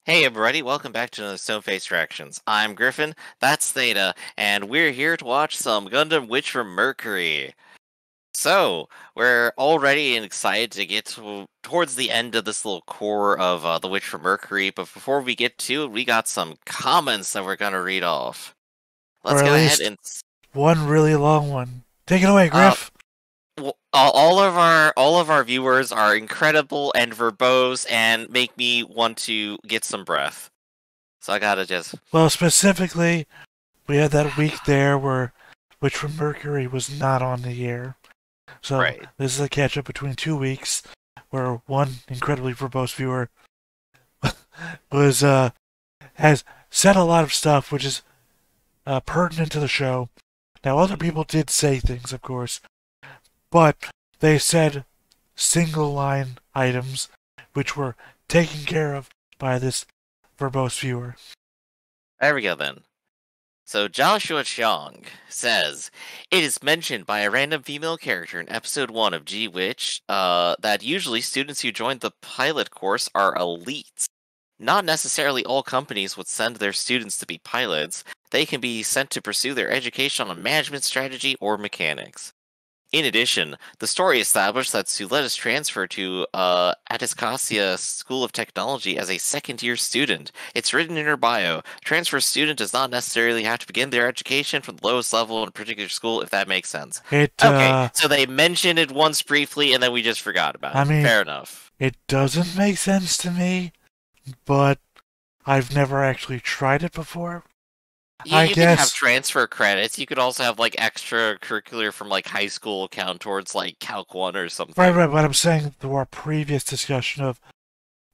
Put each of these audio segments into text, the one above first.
Hey everybody, welcome back to another Stoneface Reactions. I'm Griffin, that's Theta, and we're here to watch some Gundam Witch from Mercury. So, we're all ready and excited to get towards the end of this little core of the Witch from Mercury, but before we get to it, we got some comments that we're gonna read off. Or Let's at go ahead least and one really long one. Take it away, uh, Griff. all of our viewers are incredible and verbose and make me want to get some breath. So I gotta just Well, specifically, we had that week there where Witch from Mercury was not on the air. So right. this is a catch up between 2 weeks where one incredibly verbose viewer was has said a lot of stuff which is pertinent to the show. Now other people did say things, of course, but they said single line items which were taken care of by this verbose viewer. There we go then. So Joshua Chong says, it is mentioned by a random female character in episode 1 of G Witch that usually students who join the pilot course are elites. Not necessarily all companies would send their students to be pilots. They can be sent to pursue their education on management strategy or mechanics. In addition, the story established that Suletta's transferred to Atascasia School of Technology as a second-year student. It's written in her bio. Transfer student does not necessarily have to begin their education from the lowest level in a particular school, if that makes sense. It, Okay, so they mentioned it once briefly, and then we just forgot about it. I mean, Fair enough. it doesn't make sense to me, but I've never actually tried it before. You can have transfer credits. You could also have like extracurricular from like high school count towards like Calc 1 or something. Right, but I'm saying through our previous discussion of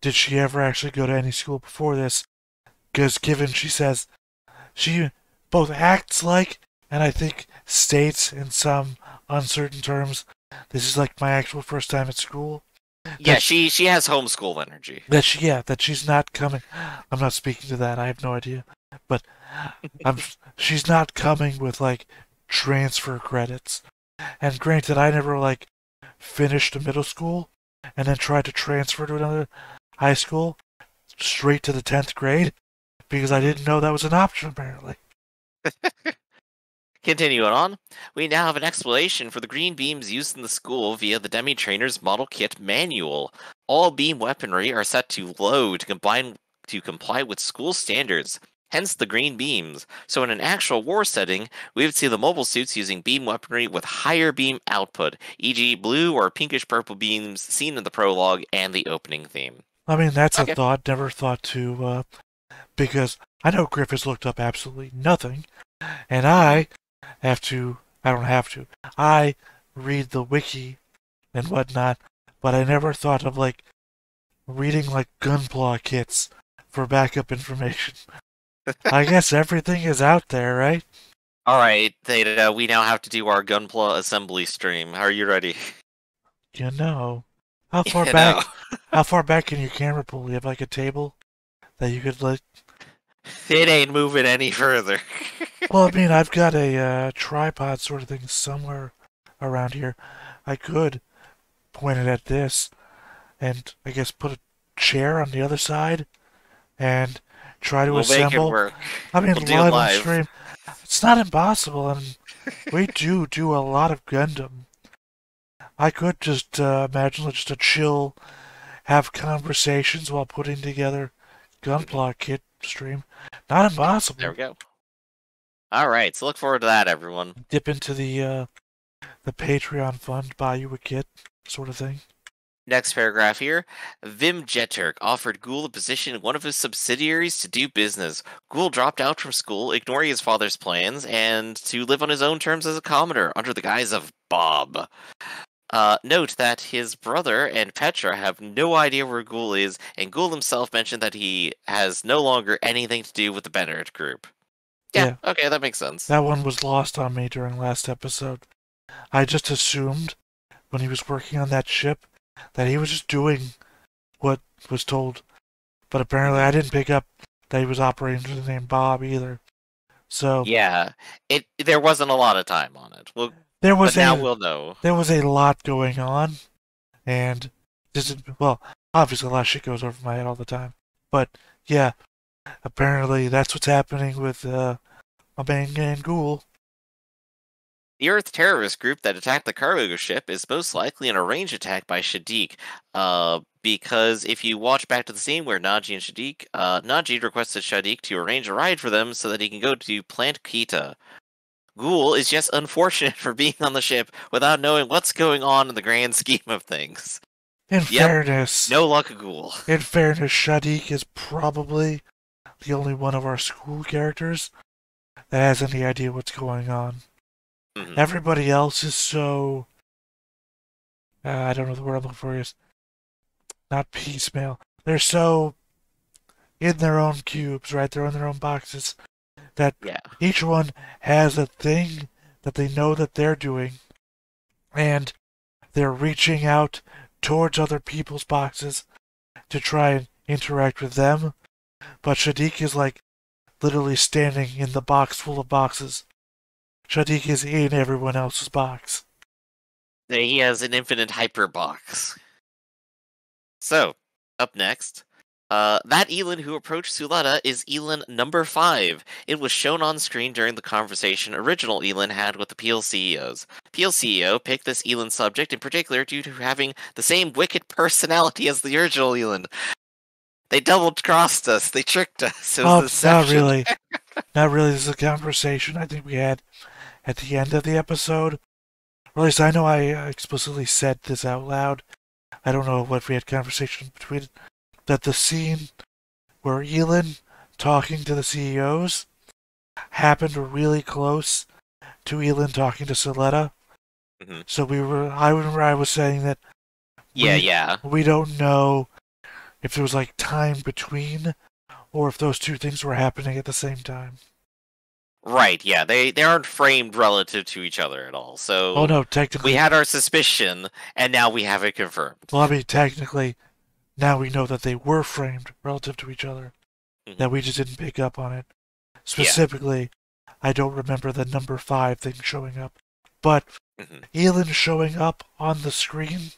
did she ever actually go to any school before this? Because given she says she both acts like and I think states in some uncertain terms, this is like my actual first time at school. Yeah, she has homeschool energy. That she's not coming. I'm not speaking to that. I have no idea, but she's not coming with like transfer credits. And granted, I never like finished a middle school and then tried to transfer to another high school straight to the 10th grade because I didn't know that was an option apparently. Continuing on, we now have an explanation for the green beams used in the school via the Demi Trainer's model kit manual. All beam weaponry are set to low to comply with school standards, hence the green beams. So in an actual war setting, we would see the mobile suits using beam weaponry with higher beam output, e.g. blue or pinkish purple beams seen in the prologue and the opening theme. I mean, that's a thought, never thought to, because I know Griff has looked up absolutely nothing, and I read the wiki and whatnot, but I never thought of, like, reading, like, Gunpla kits for backup information. I guess everything is out there, right? Alright, Theta, we now have to do our Gunpla assembly stream. Are you ready? You know. How far back can your camera pull? You have, like, a table that you could, like... It ain't moving any further. Well, I mean, I've got a tripod sort of thing somewhere around here. I could point it at this and I guess put a chair on the other side and try to assemble. Make it work. I mean, We'll live on stream. It's not impossible, and we do a lot of Gundam. I could just imagine just a chill, have conversations while putting together Gunpla kit stream. Not impossible. There we go. Alright, so look forward to that, everyone. Dip into the Patreon fund, buy you a kit, sort of thing. Next paragraph here. Vim Jeturk offered Ghoul a position in one of his subsidiaries to do business. Ghoul dropped out from school, ignoring his father's plans, and to live on his own terms as a commoner, under the guise of Bob. Note that his brother and Petra have no idea where Ghoul is, and Ghoul himself mentioned that he has no longer anything to do with the Bennett group. Yeah, okay, that makes sense. That one was lost on me during last episode. I just assumed, when he was working on that ship, that he was just doing what was told. But apparently I didn't pick up that he was operating under the name Bob either. So yeah, there wasn't a lot of time on it. We'll know. There was a lot going on, and obviously a lot of shit goes over my head all the time. But yeah, apparently that's what's happening with my main Ghoul. The Earth terrorist group that attacked the cargo ship is most likely an arranged attack by Shadiq, because if you watch back to the scene where Naji and Shadiq, Naji requested Shadiq to arrange a ride for them so that he can go to Plant Kita. Ghoul is just unfortunate for being on the ship without knowing what's going on in the grand scheme of things. In Yep, fairness, no luck, Ghoul. Shadiq is probably the only one of our school characters that has any idea what's going on. Mhm. Everybody else is so I don't know the word I'm looking for is not piecemeal. They're so in their own cubes, right? They're in their own boxes that Yeah. each one has a thing that they know that they're doing, and they're reaching out towards other people's boxes to try and interact with them. But Shadiq is like literally standing in the box full of boxes. Shadiq is in everyone else's box. He has an infinite hyper box. So, up next, that Elin who approached Suletta is Elin number 5. It was shown on screen during the conversation original Elin had with the Peel CEOs. Peel CEO picked this Elin subject in particular due to having the same wicked personality as the original Elin. They double-crossed us. They tricked us. It was Oh, not deception. really. Not really. This is a conversation I think we had at the end of the episode. Or at least I know I explicitly said this out loud. I don't know what we had conversation between that the scene where Elin talking to the CEOs happened really close to Elin talking to Suletta. Mm-hmm. So I remember I was saying that we don't know if there was like time between or if those two things were happening at the same time. Right, yeah, they aren't framed relative to each other at all. So Oh no, technically we had our suspicion, and now we have it confirmed. well, I mean, technically, now we know that they were framed relative to each other. Mm-hmm. That we just didn't pick up on it. Specifically, I don't remember the number 5 thing showing up. But Elin showing up on the screen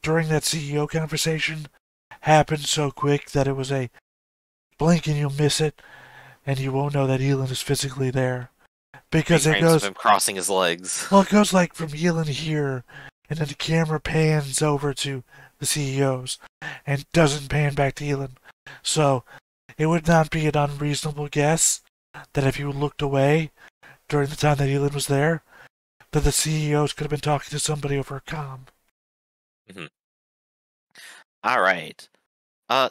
during that CEO conversation happened so quick that it was a blink and you'll miss it, and you won't know that Elin is physically there. Because it goes him crossing his legs. Well, it goes like from Elin here, and then the camera pans over to the CEOs, and doesn't pan back to Elin. So, it would not be an unreasonable guess that if you looked away during the time that Elin was there, that the CEOs could have been talking to somebody over a comm. All right.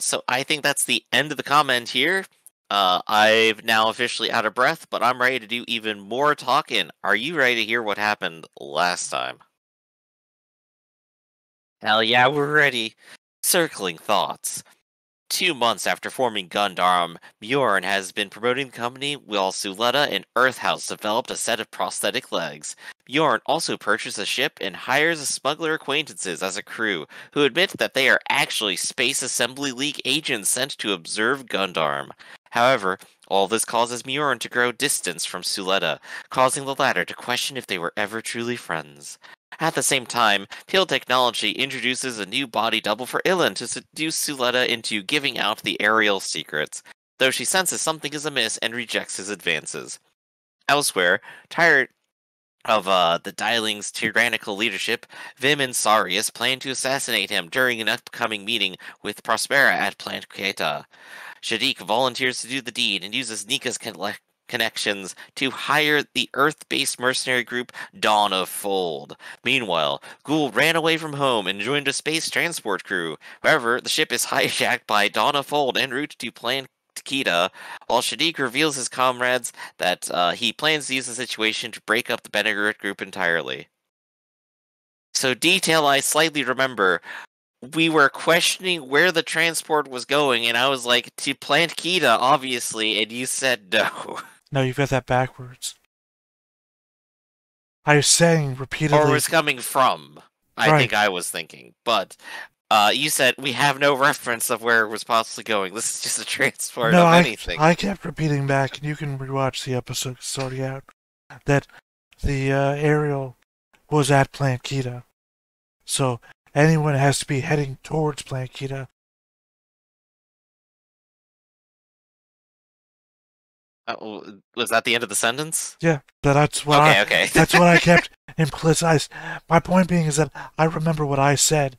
So I think that's the end of the comment here. I've now officially out of breath, but I'm ready to do even more talking. Are you ready to hear what happened last time? Hell yeah, we're ready. Circling thoughts. 2 months after forming Gundam, Bjorn has been promoting the company while Suletta and Earthhouse developed a set of prosthetic legs. Bjorn also purchased a ship and hires smuggler acquaintances as a crew, who admit that they are actually Space Assembly League agents sent to observe Gundam. However, all this causes Bjorn to grow distance from Suletta, causing the latter to question if they were ever truly friends. At the same time, Peel Technology introduces a new body double for Ilin to seduce Suletta into giving out the aerial secrets, though she senses something is amiss and rejects his advances. Elsewhere, tired of the Dialing's tyrannical leadership, Vim and Sarius plan to assassinate him during an upcoming meeting with Prospera at Plant Queta. Shadiq volunteers to do the deed and uses Nika's connections to hire the Earth-based mercenary group Dawn of Fold. Meanwhile, Ghoul ran away from home and joined a space transport crew. However, the ship is hijacked by Dawn of Fold en route to Plant Kita, while Shadiq reveals his comrades that he plans to use the situation to break up the Benegaret group entirely. So detail I slightly remember, we were questioning where the transport was going, and I was like, to Plant Kita, obviously, and you said no. No, you've got that backwards. I was saying repeatedly... Or was coming from, I think I was thinking. But you said we have no reference of where it was possibly going. This is just a transport of anything. I kept repeating back, and you can rewatch the episode, it's already out, that the aerial was at Plant Kita. So anyone has to be heading towards Plant Kita. Was that the end of the sentence? Yeah, that's what Okay, okay. that's what I kept implicit. My point being is that I remember what I said,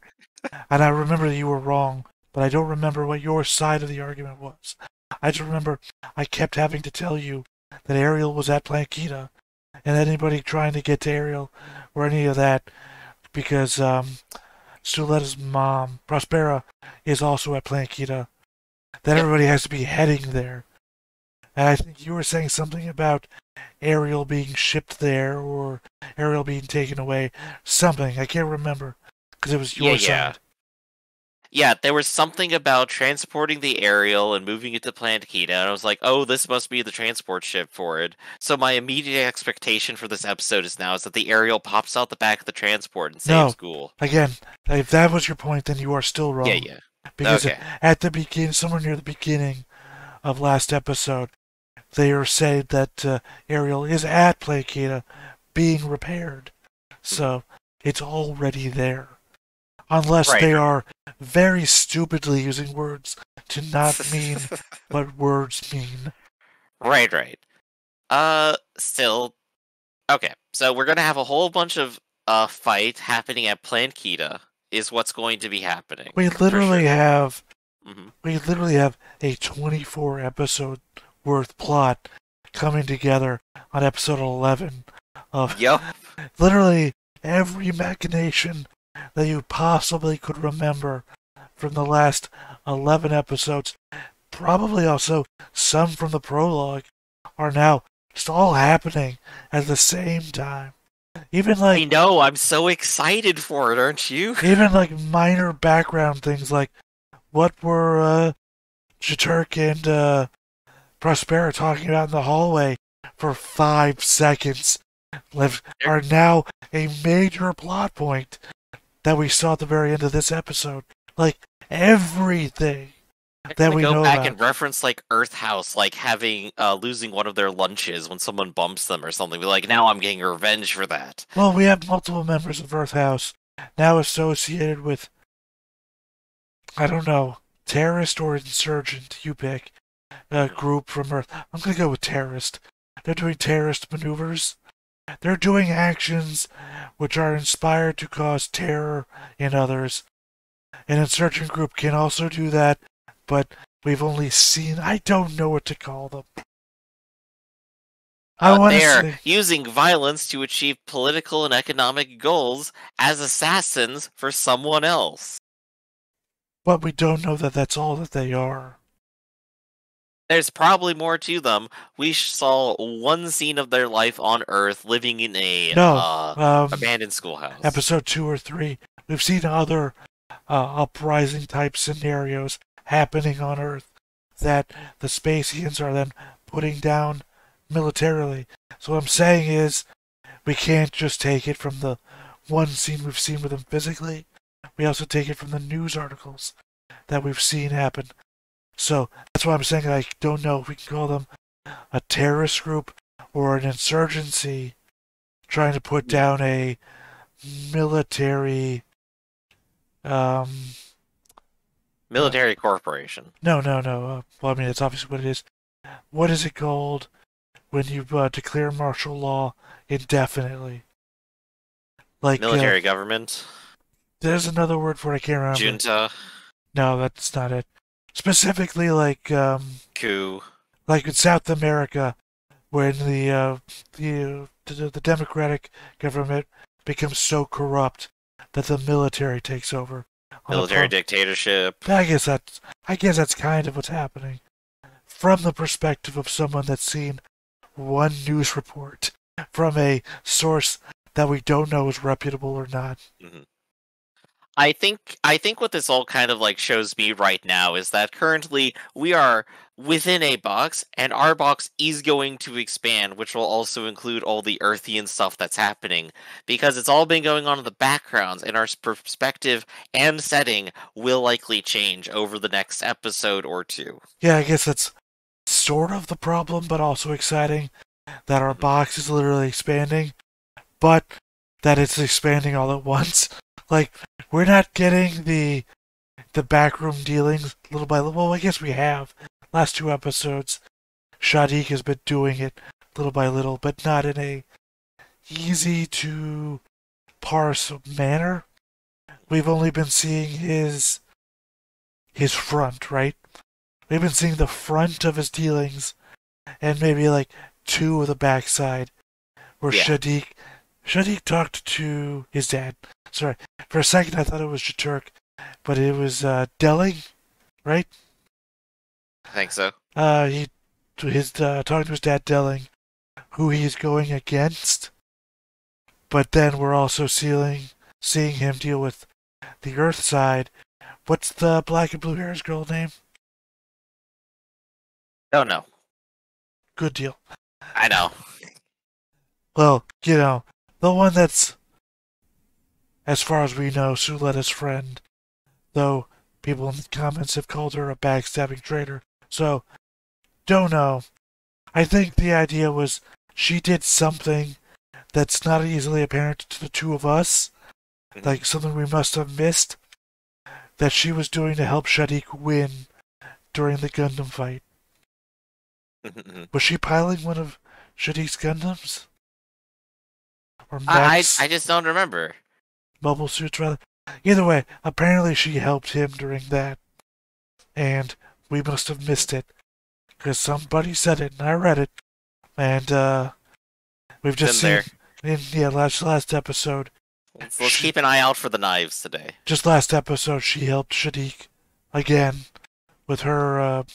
and I remember that you were wrong, but I don't remember what your side of the argument was. I just remember I kept having to tell you that Ariel was at Plankita, and anybody trying to get to Ariel or any of that, because Suletta's mom, Prospera, is also at Plankita, that Yep. everybody has to be heading there. And I think you were saying something about Ariel being shipped there or Ariel being taken away. Something. I can't remember. Because it was your side. Yeah, there was something about transporting the Ariel and moving it to Plankita, and I was like, oh, this must be the transport ship for it. So my immediate expectation for this episode is that the Ariel pops out the back of the transport and saves Ghoul. Again, if that was your point, then you are still wrong. Yeah. Because at the beginning, somewhere near the beginning of last episode, they are saying that Ariel is at Plankita being repaired. So it's already there. Unless they are very stupidly using words to not mean what words mean. Right. Still. Okay, so we're gonna have a whole bunch of fight happening at Plankita is what's going to be happening. We literally have Mm-hmm. we literally have a 24 episode worth plot coming together on episode 11 of literally every machination that you possibly could remember from the last 11 episodes. Probably also some from the prologue are now just all happening at the same time. Even like I know, I'm so excited for it, aren't you? Even like minor background things like what were Jaturk and Prospera talking about in the hallway for 5 seconds are now a major plot point that we saw at the very end of this episode. Like everything that we know about. Go back and reference like Earth House, like having losing one of their lunches when someone bumps them or something. Be like, now I'm getting revenge for that. Well, we have multiple members of Earth House now associated with, I don't know, terrorist or insurgent. You pick a group from Earth. I'm gonna go with terrorist. They're doing terrorist maneuvers. They're doing actions which are inspired to cause terror in others. An insurgent group can also do that, but we've only seen... I don't know what to call them. They're using violence to achieve political and economic goals as assassins for someone else. But we don't know that that's all that they are. There's probably more to them. We saw one scene of their life on Earth living in a abandoned schoolhouse. Episode 2 or 3. We've seen other uprising type scenarios happening on Earth that the Spacians are then putting down militarily. So what I'm saying is we can't just take it from the one scene we've seen with them physically. We also take it from the news articles that we've seen happen. So that's why I'm saying I don't know if we can call them a terrorist group or an insurgency trying to put down a military military corporation. No. Well, I mean, it's obviously what it is. What is it called when you declare martial law indefinitely? Like military government? There's another word for it, I can't remember. Junta? No, that's not it. Specifically, like coup. Like in South America, when the democratic government becomes so corrupt that the military takes over. Military dictatorship. I guess that's kind of what's happening. From the perspective of someone that's seen one news report from a source that we don't know is reputable or not. Mm-hmm. I think what this all kind of like shows me right now is that currently we are within a box, and our box is going to expand, which will also include all the Earthian stuff that's happening, because it's all been going on in the backgrounds, and our perspective and setting will likely change over the next episode or two. Yeah, I guess that's sort of the problem, but also exciting that our box is literally expanding, but that it's expanding all at once. Like, we're not getting the backroom dealings little by little. Well, I guess we have. Last 2 episodes. Shadiq has been doing it little by little, but not in a easy to parse manner. We've only been seeing his front, right? We've been seeing the front of his dealings and maybe like two of the backside where Yeah. Shadiq talked to his dad. Sorry, for a second I thought it was Jaturk, but it was Delling, right? I think so. He talking to his dad Delling, who he's going against, but then we're also seeing him deal with the Earth side. What's the black and blue hairs girl name? Don't know. Good deal. I know. Well, the one that's, as far as we know, Suletta's friend, though people in the comments have called her a backstabbing traitor. So, don't know. I think the idea was she did something that's not easily apparent to the two of us, like something we must have missed, that she was doing to help Shadiq win during the Gundam fight. Was she piloting one of Shadiq's Gundams? Or Max? I just don't remember. Mobile suits, rather. Either way, apparently she helped him during that. And we must have missed it. Because somebody said it, and I read it. And, we've just Been seen, there. last episode. Let's keep an eye out for the knives today. Just last episode, she helped Shadiq again with her,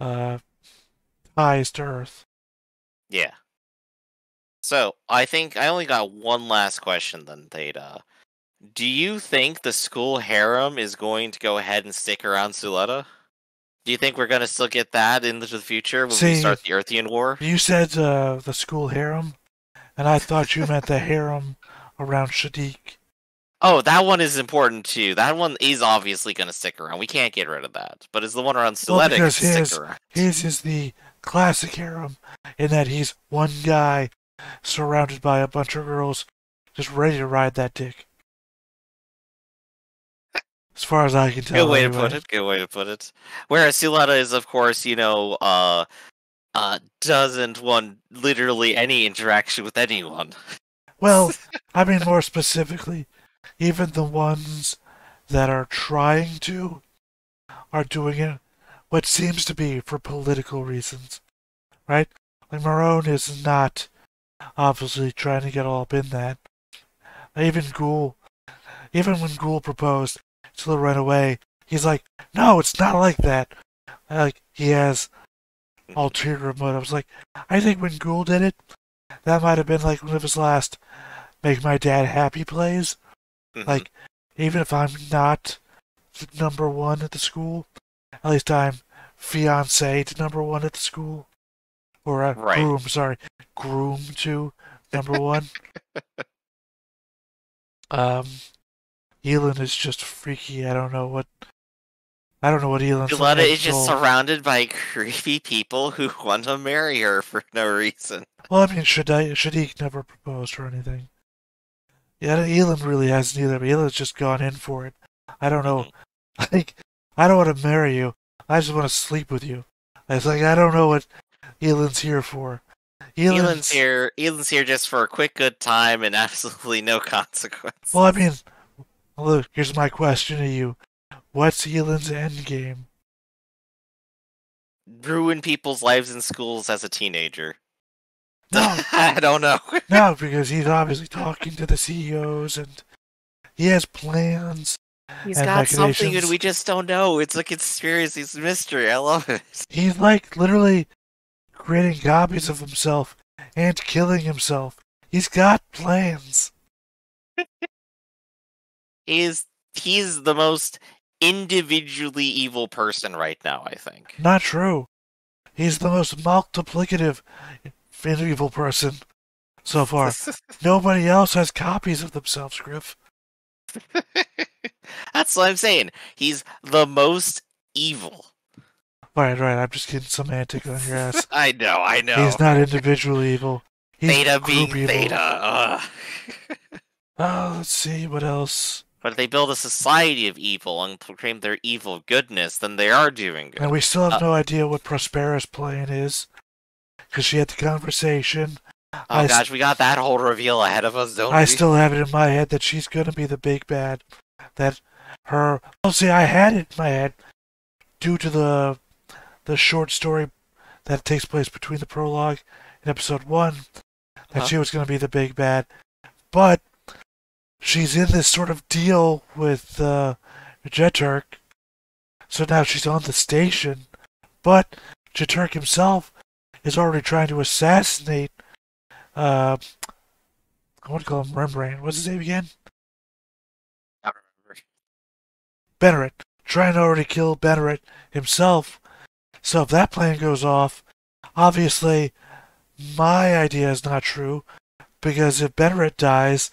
ties to Earth. Yeah. So, I think I only got one last question then, Theta. Do you think the school harem is going to go ahead and stick around Suletta? Do you think we're going to still get that into the future when we start the Earthian War? You said the school harem, and I thought you meant the harem around Shadiq. Oh, that one is important too. That one is obviously going to stick around. We can't get rid of that. But is the one around Suletta going to stick around? His is the classic harem, in that he's one guy surrounded by a bunch of girls just ready to ride that dick. As far as I can tell. Good way to put it. Good way to put it. Whereas Suletta is, of course, doesn't want literally any interaction with anyone. Well, I mean more specifically, even the ones that are trying to are doing it what seems to be for political reasons, right? Like Marone is not obviously trying to get all up in that. Even when Ghoul proposed to run away, he's like, no, it's not like that. Like, he has ulterior motives. Like, I think when Ghoul did it, that might have been like one of his last make my dad happy plays. Like, even if I'm not number one at the school, at least I'm fiancé to number one at the school. Or groom to number one. Elin is just freaky. I don't know what Elin's Suletta is just surrounded by creepy people who want to marry her for no reason. Well, I mean, Shadiq never proposed or anything. Yeah, Elin really hasn't either, but Elin's just gone in for it. I don't know. Like, I don't want to marry you. I just want to sleep with you. It's like, I don't know what Elin's here for. Elin's here just for a quick good time and absolutely no consequence. Well, I mean, look, here's my question to you. What's Elin's endgame? Ruin people's lives in schools as a teenager. No. I don't know. No, because he's obviously talking to the CEOs and he has plans. He's got something and we just don't know. It's a conspiracy, it's a mystery. I love it. He's like literally creating copies of himself and killing himself. He's got plans. He's the most individually evil person right now, I think. Not true. He's the most multiplicative evil person so far. Nobody else has copies of themselves, Griff. That's what I'm saying. He's the most evil. Right. I'm just getting semantic on your ass. I know. He's not individually evil. He's Theta being evil. Theta. Oh, let's see what else But if they build a society of evil and proclaim their evil goodness, then they are doing good. And we still have no idea what Prospera's plan is, because she had the conversation. Oh gosh, we got that whole reveal ahead of us, don't we? I still have it in my head that she's going to be the big bad. That her... Well, see, I had it in my head due to the short story that takes place between the prologue and episode 1, that she was going to be the big bad. But she's in this sort of deal with Jeturk, so now she's on the station. But Jeturk himself is already trying to assassinate, I want to call him Rembrandt. What's his name again? I don't remember. Benneret. Trying to already kill Benneret himself. So if that plan goes off, obviously my idea is not true, because if Benneret dies,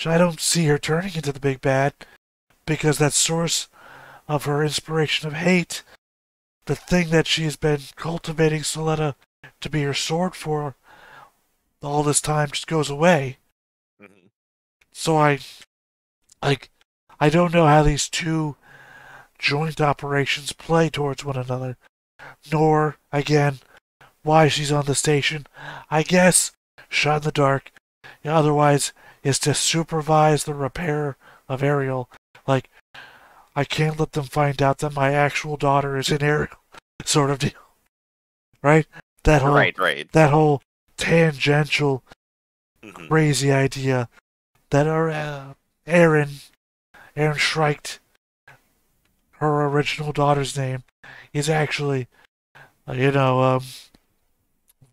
I don't see her turning into the big bad, because that source of her inspiration of hate, the thing that she's been cultivating Suletta to be her sword for all this time, just goes away. Mm-hmm. So I don't know how these two joint operations play towards one another, nor, again, why she's on the station. I guess, shot in the dark, otherwise, is to supervise the repair of Ariel. Like, I can't let them find out that my actual daughter is in Ariel, sort of deal. Right? That whole, right. That whole tangential, crazy idea that Aaron Schreicht, her original daughter's name, is actually,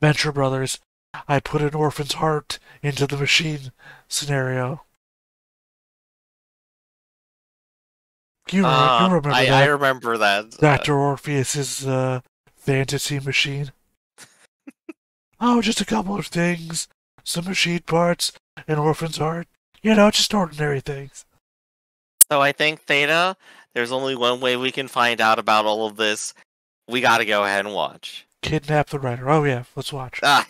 Venture Brothers. I put an orphan's heart into the machine scenario. You remember that? I remember that. Dr. Orpheus's fantasy machine. Oh, just a couple of things. Some machine parts, an orphan's heart. Just ordinary things. So I think, Theta, there's only one way we can find out about all of this. We gotta go ahead and watch. Kidnap the writer. Oh yeah, let's watch. Ah.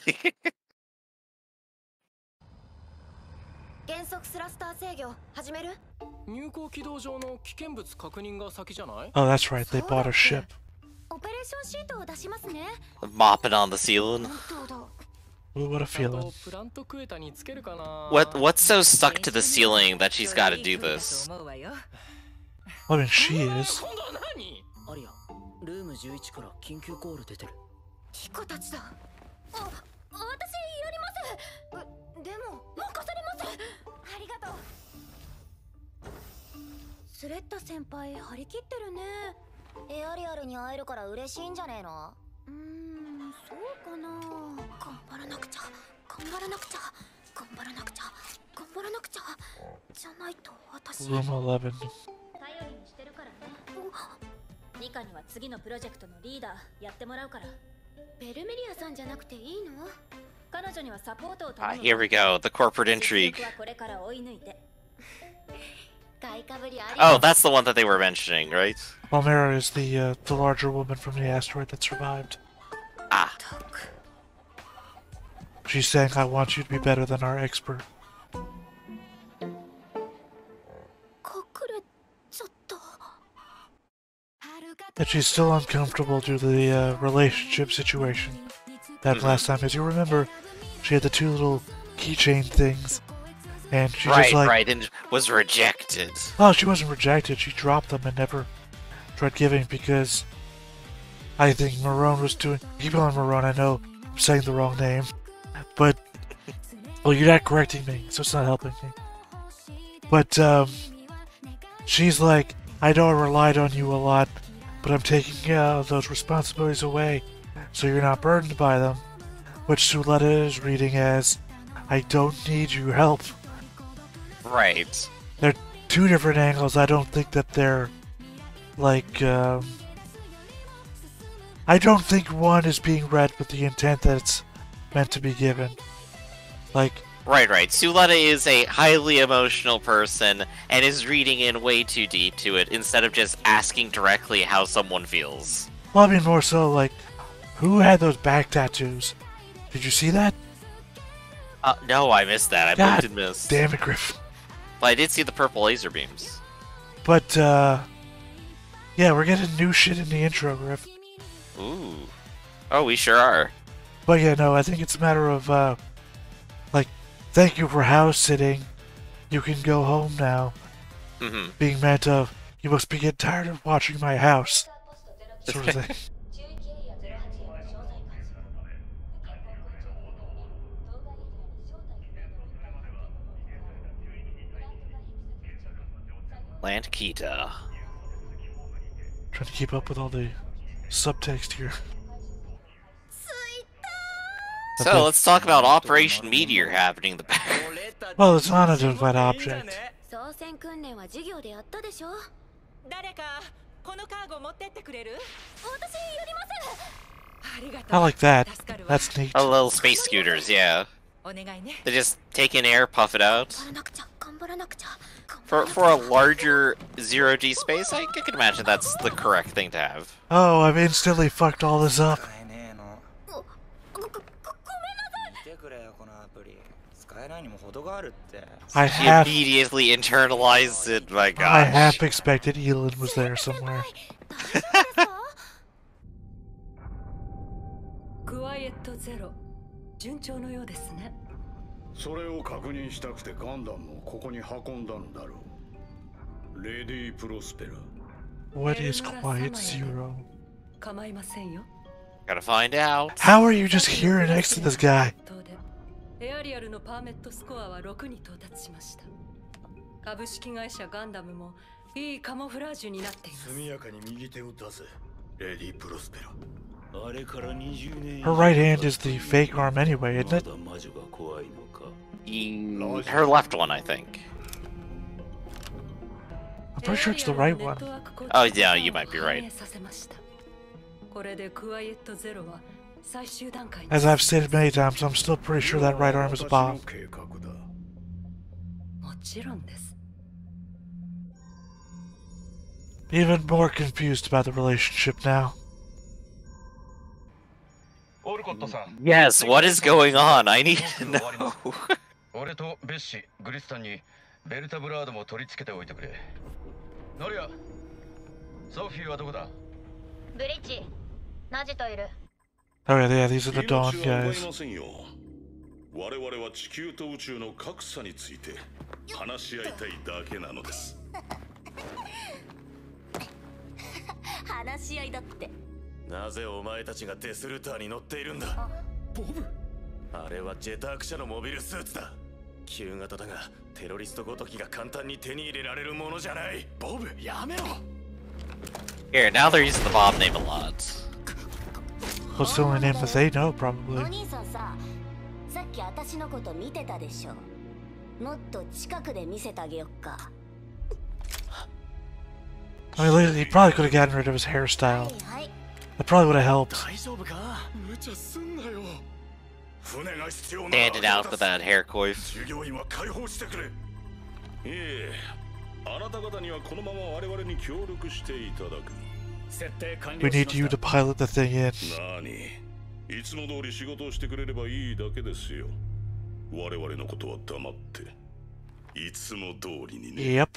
Oh, that's right, they bought a ship. Mopping on the ceiling. Ooh, what a feeling. What's so stuck to the ceiling that she's gotta do this? I mean, she is. Room 11. ニカには次のプロジェクトのリーダーやってもらうから。ベルメリアさんじゃなくていいの？彼女にはサポートを頼む。Here we go, the corporate intrigue. Oh, that's the one that they were mentioning, right? Palmera is the larger woman from the asteroid that survived. Ah. She's saying, I want you to be better than our expert. That she's still uncomfortable due to the relationship situation. That last time, as you remember, she had the two little keychain things. And she just and was rejected. Oh, she wasn't rejected. She dropped them and never tried giving because I think Marone was doing... Keep on Marone, I know I'm saying the wrong name. But, well, you're not correcting me, so it's not helping me. But, she's like, I know I relied on you a lot, but I'm taking those responsibilities away, so you're not burdened by them. Which Suletta is reading as, I don't need your help. Right. They're two different angles. I don't think that they're, like, I don't think one is being read with the intent that it's meant to be given. Like... Right. Suletta is a highly emotional person and is reading in way too deep to it instead of just asking directly how someone feels. Well, I mean more so, like, who had those back tattoos? Did you see that? No, I missed that. I blinked and missed. Damn it, Griffin. But I did see the purple laser beams. But, yeah, we're getting new shit in the intro, Griff. Ooh. Oh, we sure are. But yeah, no, I think it's a matter of, like, thank you for house sitting. You can go home now. Mm-hmm. Being meant of, you must be getting tired of watching my house. Sort of thing. Land Kita. Trying to keep up with all the subtext here. So let's talk about Operation Meteor happening in the back. Well, it's not a identified object. I like that. That's neat. Oh, little space scooters, yeah. They just take in air, puff it out. For a larger zero-G space, I can imagine that's the correct thing to have. Oh, I've instantly fucked all this up. I half immediately internalized it, my gosh. I half expected Elin was there somewhere. What is Quiet Zero? Gotta find out. How are you just here next to this guy? エアリアルのパーメットスコアは6に到達しました。株式会社ガンダムもいいカモフラージュになっています。速やかに右手を出せ、レディプロスペラ。あれから20年。Her right hand is the fake arm anyway, isn't it? Her left one, I think. I'm pretty sure it's the right one. Oh yeah, you might be right. As I've stated many times, I'm still pretty sure that right arm is a bomb. Even more confused about the relationship now. Yes, what is going on? I need to know. 俺とベッシ、グリスタンにベルタブラードも取り付けておいてくれ。ノリア、ソフィーはどこだ？ブリッジ、ナジといる。Oh yeah, these are the Dawn guys. 我々は地球と宇宙の格差について話し合いたいだけなのです。話し合いだって。なぜお前たちがデスルターに乗っているんだ？ボブ。あれはジェターク社のモビルスーツだ。旧型だがテロリストごときが簡単に手に入れられるものじゃない。ボブ、やめろ。Here, now they're using the bomb name a lot. What's the only name that they know, probably. お兄さんさ、さっき私のこと見てたでしょ。もっと近くで見せてあげよっか。I mean, he probably could have gotten rid of his hairstyle. That probably would have helped. Standing out with that hair coif. We need you to pilot the thing in. いつも通り仕事をしてくれればいいだけですよ。我々のことは黙って。いつも通りにね。Yep.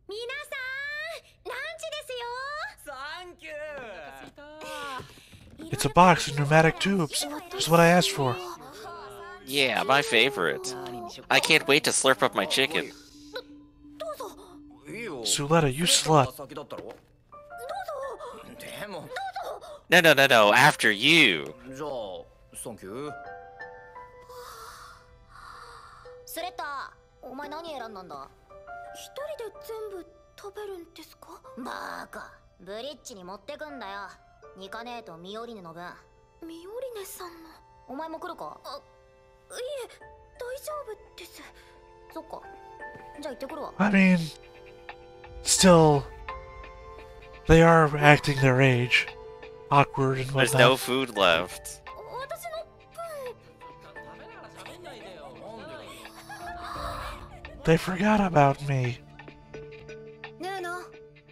皆さん、ランチですよ。サンキュー。 It's a box of pneumatic tubes. Just what I asked for. Yeah, my favorite. I can't wait to slurp up my chicken. Suletta, you slut. No, after you. スレッタ、お前何選んだんだ？一人で全部食べるんですか？バーカ、ブリッジに持ってくんだよ。ニカネーとミオリネの分。ミオリネさんの。お前も来るか？あ、いえ、大丈夫です。そっか。じゃあ行ってくるわ。I mean, still, they are acting their age. Awkward and There's whatnot. no food left. 私の分。 They forgot about me. ねえな、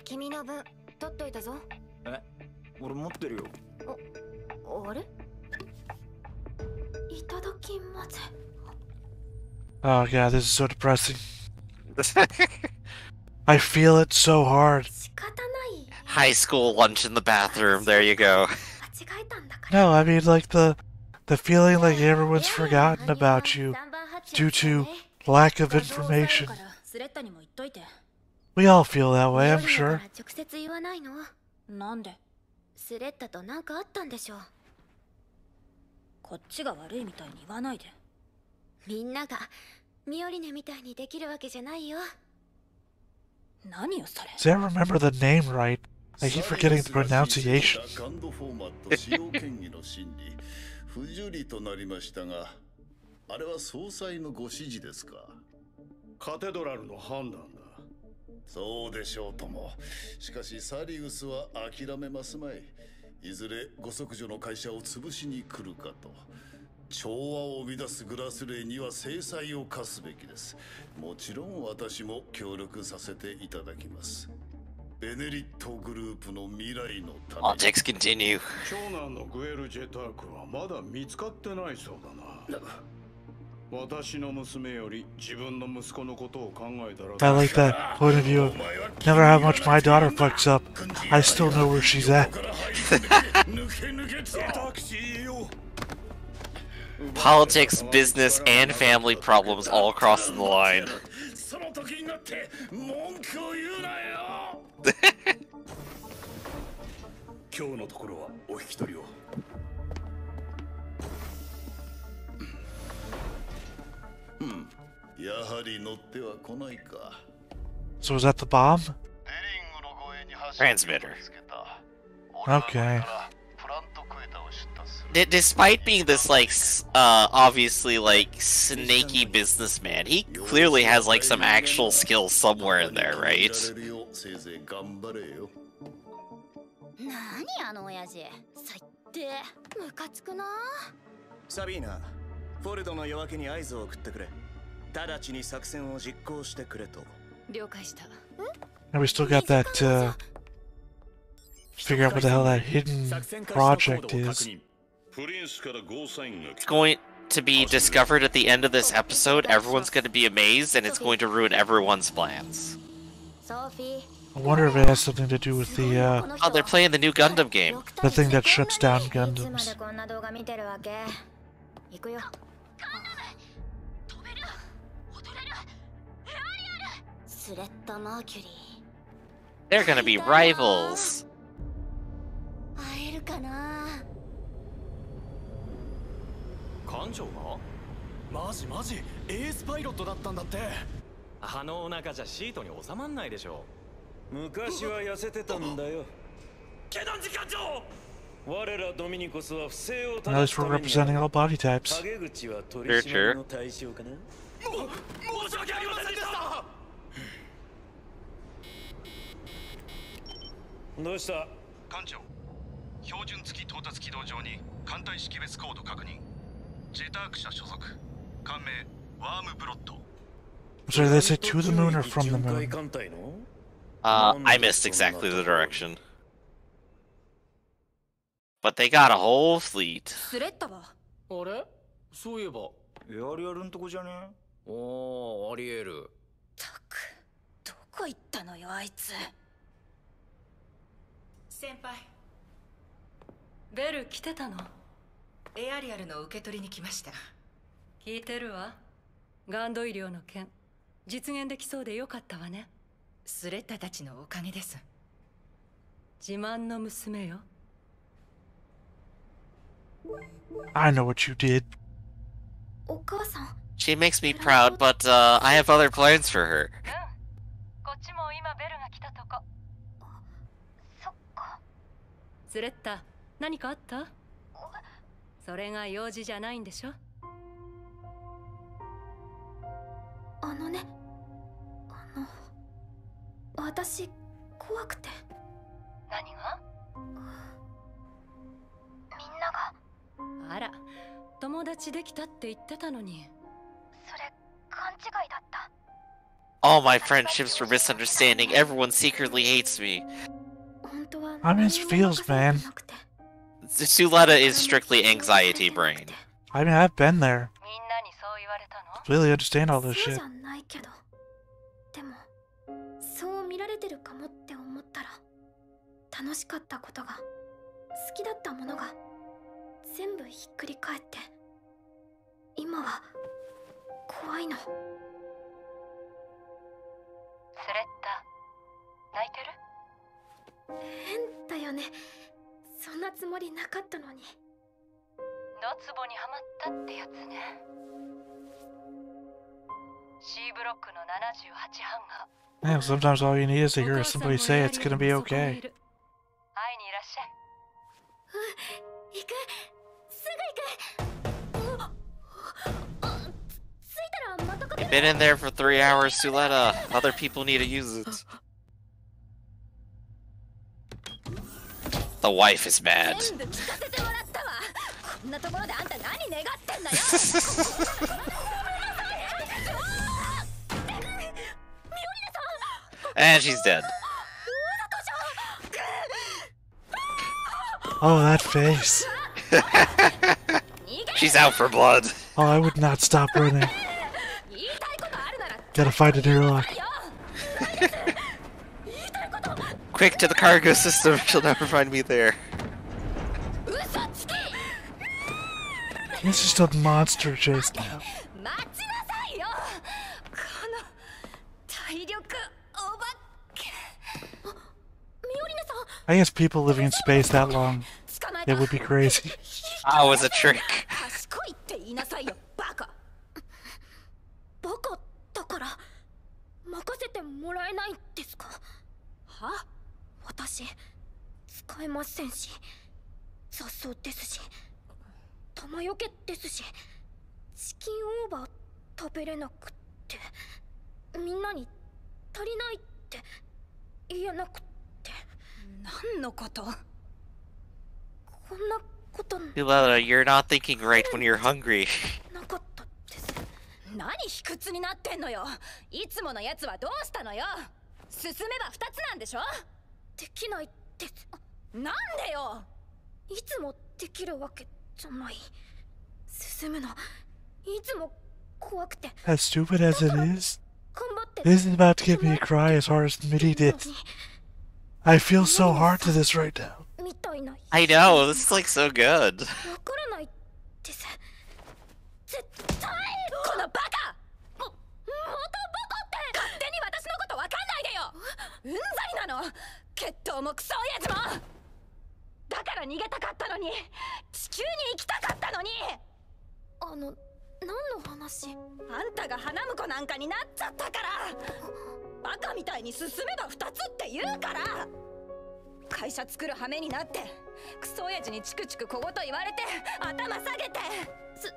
君の分取っといたぞ。え、俺持ってるよ。あれ？いただきます。 Oh god, this is so depressing. I feel it so hard. 仕方ない。 High school lunch in the bathroom. There you go. 間違えたんだから。 No, I mean like the feeling like everyone's forgotten about you due to lack of information. スレッタにも言っといて。 We all feel that way, I'm sure. 直接言わないの？なんで？スレッタとなんかあったんでしょう。こっちが悪いみたいに言わないで。みんながミオリネみたいにできるわけじゃないよ。何よそれ。 Does anyone remember the name right? I keep forgetting the pronunciation. 不受理となりましたが、あれは総裁のご指示ですか。カテドラルの判断だ。そうでしょうとも。しかしサリウスは諦めますまい。いずれご息女の会社を潰しに来るかと。調和を生み出すグラスレイには制裁を科すべきです。もちろん私も協力させていただきます。ベネリットグループの未来のために。Politics continue. 長男のグエル・ジェタークはまだ見つかってないそうだな。私の娘より自分の息子のことを考えたら。 I like that point of view of never how much my daughter fucks up. I still know where she's at. Politics, business, and family problems all crossing the line. その時になって文句を言うなよ。今日のところはお引き取りを。やはり乗っては来ないか。 So is that the bomb? Transmitter. Okay. Despite being this, like, obviously, like, snaky businessman, he clearly has, like, some actual skills somewhere in there, right? 何あの親父。最低。ムカつくな。サビーナ、フォルドの夜明けに合図を送ってくれ。直ちに作戦を実行してくれと。了解した。 And we still got that, figure out what the hell that hidden project is. It's going to be discovered at the end of this episode. Everyone's going to be amazed, and it's going to ruin everyone's plans. I wonder if it has something to do with the, Oh, they're playing the new Gundam game. the thing that shuts down Gundams. 行くよ。スレッタ・マーキュリー。 They're going to be rivals. 会えるかな。艦長がマジエースパイロットだったんだって。あのお腹じゃシートに収まんないでしょ。昔は痩せてたんだよ。ケナンジ艦長。我らドミニコスは不正を At least we're representing all body types. 陰口は取り締まりの対象かな。申し訳ありませんでした。どうした？艦長、標準付き到達軌道上に艦隊識別コード確認。ジェターク社所属。艦名ワームブロッド。 So did they say to the moon or from the moon? I missed exactly the direction. But they got a whole fleet. スレッタは。あれ？そういえば。エアリアルんとこじゃね？おー、ありえる。たく、どこ行ったのよあいつ。先輩、ベル来てたの？エアリアルの受け取りに来ました。聞いてるわ。ガンド医療の件、実現できそうでよかったわね。スレッタたちのおかげです。自慢の娘よ。I know what you did. お母さん。 She makes me proud, but I have other plans for her. こっちも今ベルが来たとこ。そっか。スレッタ、何かあった？それが用事じゃないんでしょ？あのね、私怖くて。何が？みんなが。あら、友達できたって言ってたのに。それ勘違いだった。 All my friendships were misunderstanding. Everyone secretly hates me. 本当は。I'm in feels, man. Suletta is strictly anxiety brain. I mean, I've been there. みんなにそう言われたの？ Completely understand all this そう shit. じゃないけど。れてるかもって思ったら、楽しかったことが、好きだったものが全部ひっくり返って、今は怖いの。スレッタ、泣いてる？変だよね。そんなつもりなかったのに。ドツボにはまったってやつね。C ブロックの78班が。Man, sometimes all you need is to hear somebody say it's gonna be okay. 会いにいらっしゃい。行く。すぐ行く。着いたらまたかけて。 You've been in there for 3 hours, Suletta. Other people need to use it. The wife is mad. 全部聞かせてもらったわ。こんなところであんた何願ってんだよ。 And she's dead. Oh, that face. She's out for blood. Oh, I would not stop running. Gotta find an airlock. Quick to the cargo system. She'll never find me there. It's just a monster chase now. I guess people living in space that long, it would be crazy. Oh, it was a trick. バカだから任せてもらえないんですか？は？私使えませんし、雑草ですし、玉よけですし、チキンオーバー食べれなくって、みんなに足りないって言えなくって。何のこと？こんなことな Suletta, you're not thinking right when you're hungry. かったです。何卑屈になってんのよ。いつものやつはどうしたのよ。進めば2つなんでしょ。できないです。なんでよ。いつもできるわけじゃない。進むのいつも怖くて。 As stupid as it is, this is about to get me to cry as hard as Mitty did. I feel so hard to this right now. I know, this is like so good. わからないです。絶対このバカ！またバカって勝手に私のことわかんないでよ。うんざりなの。血統もクソ親父も。だから逃げたかったのに、地球に行きたかったのに。何の話？あんたが花婿なんかになっちゃったから。バカみたいに進めば2つって言うから。会社作る羽目になってクソ親父にチクチク小言言われて頭下げて。す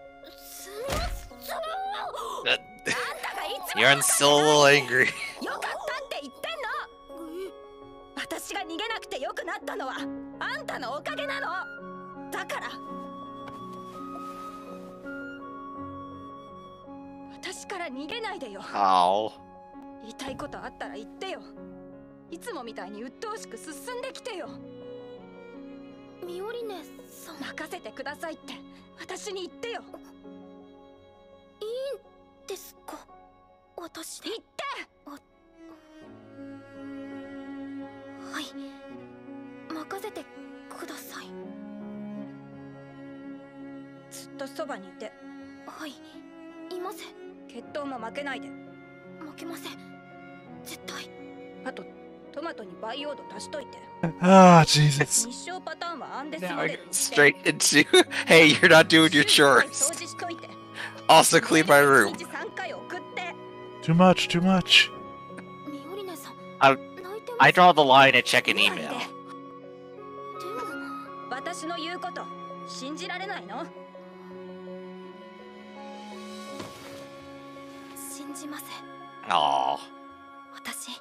みません。あんたがいつも You're still a little angry. よかったって言ってんの。私が逃げなくてよくなったのはあんたのおかげなの。だから私から逃げないでよ。Oh. 言いたいことあったら言ってよ。いつもみたいに鬱陶しく進んできてよ。ミオリネさん、任せてくださいって私に言ってよ。いいんですか？私で言って。はい、任せてください。ずっとそばにいて。はい、います。決闘も負けないで。負けません、絶対。あとトマトに培養土足しといて。Ah, Jesus. 日照パターンはアンデス Now モ I デル get straight into, hey, you're not doing your chores. 掃除しといて。 Also clean my room. 1日3回送って。 Too much, too much. ミオリネさん、 I draw the line at checking email. でも私の言うこと信じられないの？信じません。 Aww. 私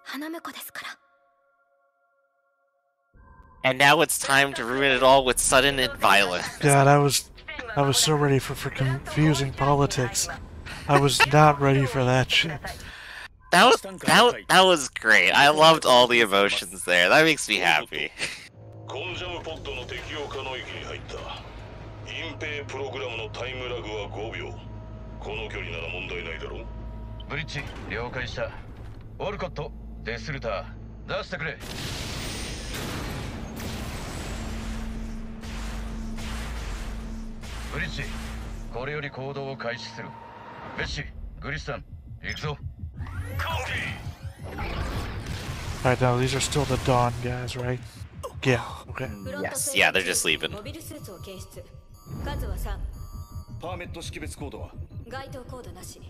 花婿ですから。 And now it's time to ruin it all with sudden violence. God, I was so ready for confusing politics. I was not ready for that shit. That was great. I loved all the emotions there. That makes me happy. コンジャムポッドの適用可能域に入った。隠蔽プログラムのタイムラグは5秒。この距離なら問題ないだろう。ブリッジ了解した。オルコット、デスルター、出してくれ。ブリッジ、これより行動を開始する。ベッシ、グリスタン、行くぞ。Alright, now these are still the Dawn guys, right? Yeah, okay. Yes, yeah, they're just leaving. モビルスーツを検出。数は3。パーメット識別コードは該当コードなし。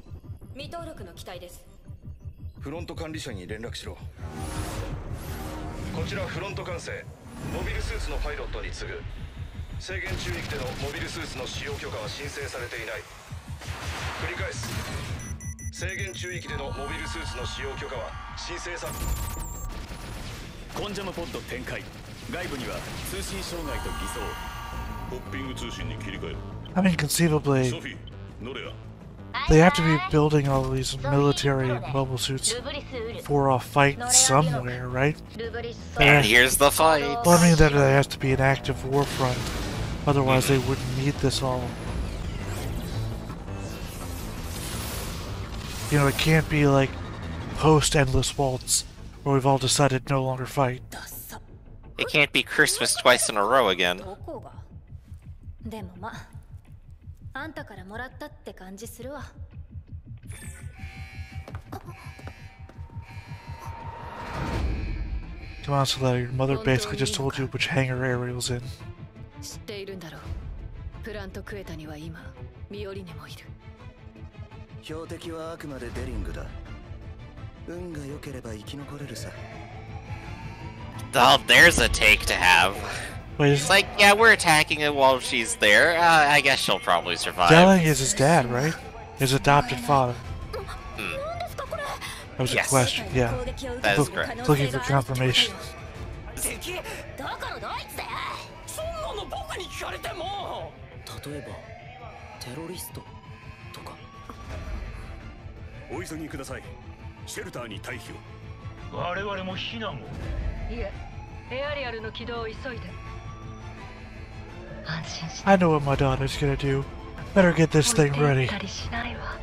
未登録の機体です。フロント管理者に連絡しろ。こちらフロント管制。モビルスーツのパイロットに次ぐ。制限中域でのモビルスーツの使用許可は申請されていない。繰り返す。制限中域でのモビルスーツの使用許可は申請さ。コンジャムポッド展開。外部には通信障害と偽装。ホッピング通信に切り替える。I mean, conceivably, ソフィー、ノレア。 they have to be building all these military mobile suits for a fight somewhere, right? And here's the fight. Well, I mean that there has to be an active war front. Otherwise, they wouldn't need this all. You know, it can't be like post-Endless Waltz, where we've all decided no longer fight. It can't be Christmas twice in a row again. でもまあ、あんたからもらったって感じするわ。To be honest, Letter, your mother basically just told you which hangar Ariel's in. 知っているんだろう。プラントクエタには今、ミオリネもいる。標的はあくまでデリングだ。運が良ければ生き残れるさ。Oh, there's a take to have. Wait, It's like, yeah, we're attacking it while she's there. I guess she'll probably survive. Delling is his dad, right? His adopted father. That was a Yes. question, yeah. That is correct. Looking for confirmation. だからどいつだよ。そんなの僕に聞かれても。例えばテロリストとか。お急ぎください。シェルターに退避を。我々も避難を。いえ、エアリアルの起動を急いで。安心して。 I know what my daughter's gonna do. Better get this thing ready. たりしないわ。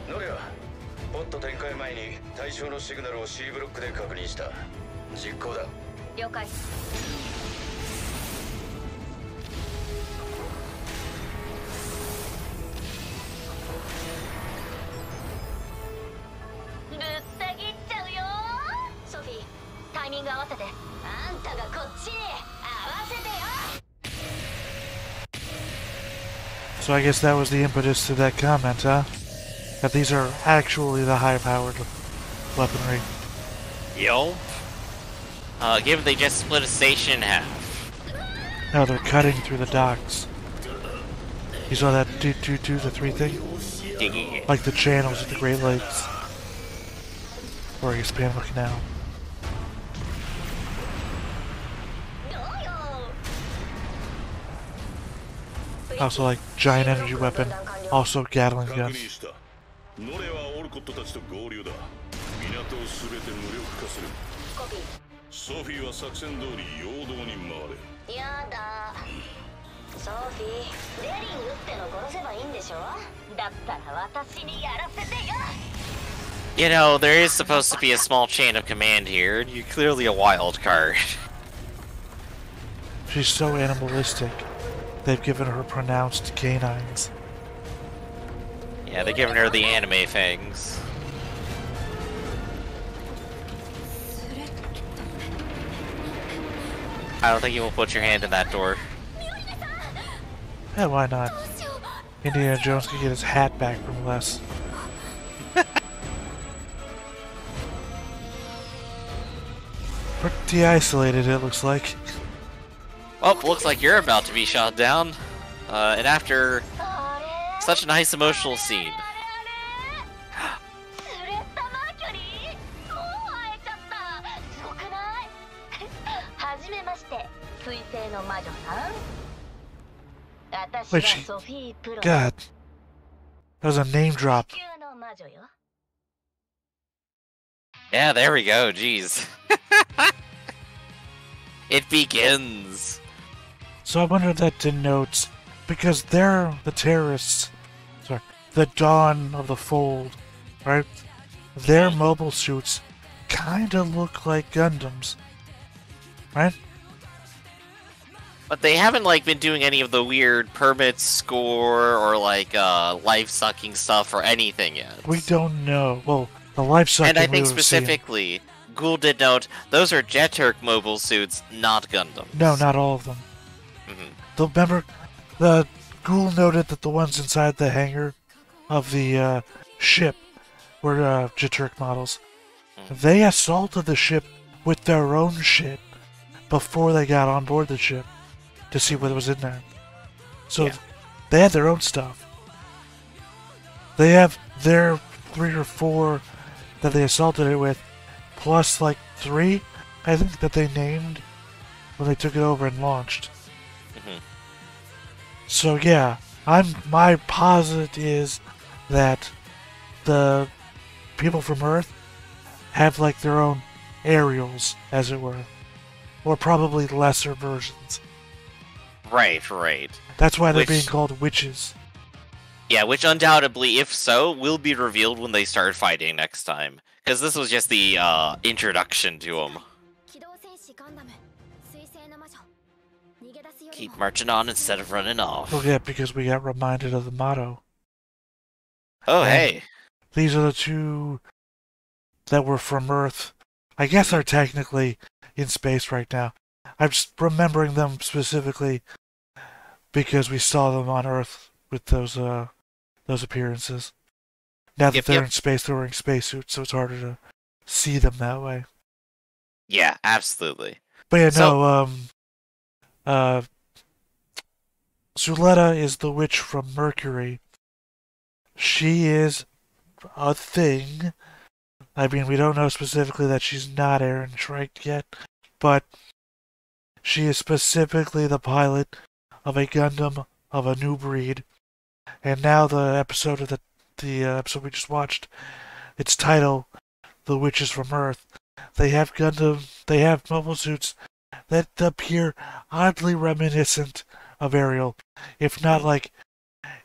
ノレア、ポット展開前に対象のシグナルを C ブロックで確認した。実行だ。了解。ぶった切っちゃうよ。ソフィー、タイミング合わせて。あんたがこっちに合わせてよ。 So I guess that was the impetus to that comment, huh? That these are actually the high-powered weaponry. Yo. Given they just split a station in half. No, they're cutting through the docks. You saw that the 3 thing? Yeah. Like the channels of the Great Lakes. Or I guess Panama Canal. Also like giant energy weapon, also Gatling gun. ノレはオルコットたちと合流だ。港をすべて無力化する。ソフィーは作戦通り陽動に回れ。やだ。ソフィー、デリングっての殺せばいいんでしょ。だったら私にやらせてよ。 You know, there is supposed to be a small chain of command here, and you're clearly a wild card. She's so animalistic. They've given her pronounced canines. Yeah, they're giving her the anime fangs. I don't think you will put your hand in that door. Yeah, why not? Indiana Jones can get his hat back from Les. Pretty isolated, it looks like. Oh, looks like you're about to be shot down. And after such a nice emotional scene. 初めまして、水星の魔女さん。私 Wait, は she... ソフィープロ。 God. That was a name drop. 地球の魔女よ。 Yeah, there we go, jeez. It begins. So I wonder if that denotes, because they're the terrorists, sorry, the dawn of the fold, right? Their mobile suits kind of look like Gundams, right? But they haven't like been doing any of the weird permit score or like life sucking stuff or anything yet. We don't know. Well, the life sucking. And I think specifically, Ghoul did note those are Jeturk mobile suits, not Gundams. No, not all of them. Remember, the Ghoul noted that the ones inside the hangar of the ship were Jeturk models. They assaulted the ship with their own shit before they got on board the ship to see what was in there. So they had their own stuff. They have their 3 or 4 that they assaulted it with, plus like 3, I think, that they named when they took it over and launched. So yeah, my posit is that the people from Earth have like their own aerials, as it were, or probably lesser versions. Right. That's why they're being called witches. Yeah, which undoubtedly, if so, will be revealed when they start fighting next time. Because this was just the introduction to them. Keep marching on instead of running off. Oh yeah, because we got reminded of the motto. Oh, hey. These are the 2 that were from Earth. I guess are technically in space right now. I'm just remembering them specifically because we saw them on Earth with those appearances. Now that they're in space, they're wearing spacesuits, so it's harder to see them that way. Yeah, absolutely. But yeah, Suletta is the witch from Mercury. She is a thing. I mean, we don't know specifically that she's not Aaron Shrike yet, but she is specifically the pilot of a Gundam of a new breed. And now the episode of the episode we just watched, its title, "The Witches from Earth." They have Gundam. They have mobile suits that appear oddly reminiscent of Ariel, if not like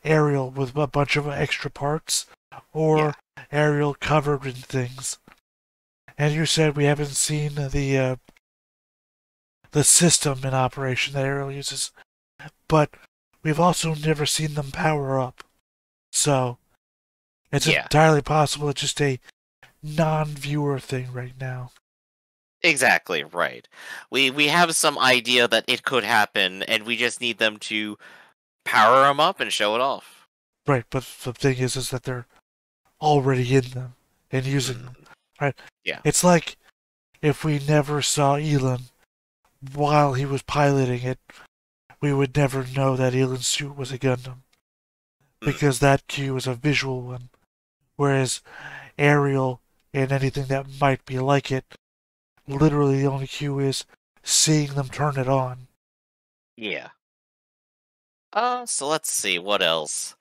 Ariel with a bunch of extra parts, or Ariel covered in things. And you said we haven't seen the system in operation that Ariel uses, but we've also never seen them power up. So it's entirely possible it's just a non-viewer thing right now. Exactly, right. We have some idea that it could happen, and we just need them to power them up and show it off. Right, but the thing is that they're already in them and using them. Right? Yeah. It's like if we never saw Elon while he was piloting it, we would never know that Elon's suit was a Gundam. Because that cue is a visual one. Whereas Ariel and anything that might be like it, literally the only cue is seeing them turn it on. Yeah. So let's see, what else?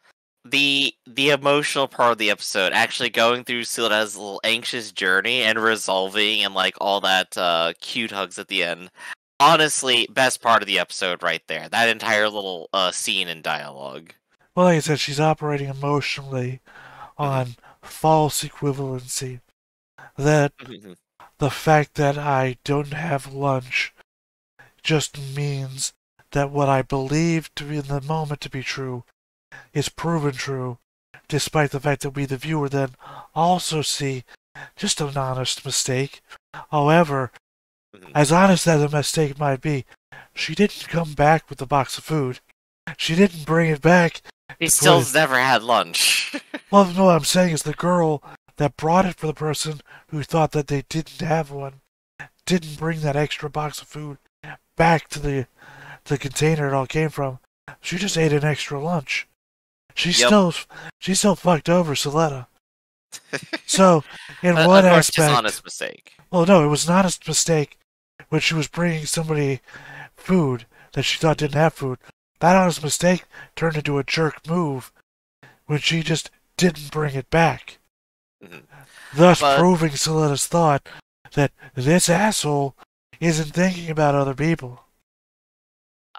The emotional part of the episode, actually going through Suletta's little anxious journey and resolving and like all that cute hugs at the end. Honestly, best part of the episode right there. That entire little scene and dialogue. Well, like I said, she's operating emotionally on false equivalency. That the fact that I don't have lunch just means that what I believe to be in the moment to be true is proven true, despite the fact that we, the viewer, then also see just an honest mistake. However, as honest as a mistake might be, she didn't come back with the box of food. She didn't bring it back. He still's never had lunch. Well, no, what I'm saying is the girl that brought it for the person who thought that they didn't have one didn't bring that extra box of food back to the container it all came from. She just ate an extra lunch. She's still fucked over Suletta. So, in one aspect, it's an honest mistake. Well, no, it was an honest mistake when she was bringing somebody food that she thought didn't have food. That honest mistake turned into a jerk move when she just didn't bring it back. Thus proving Suletta's thought that this asshole isn't thinking about other people.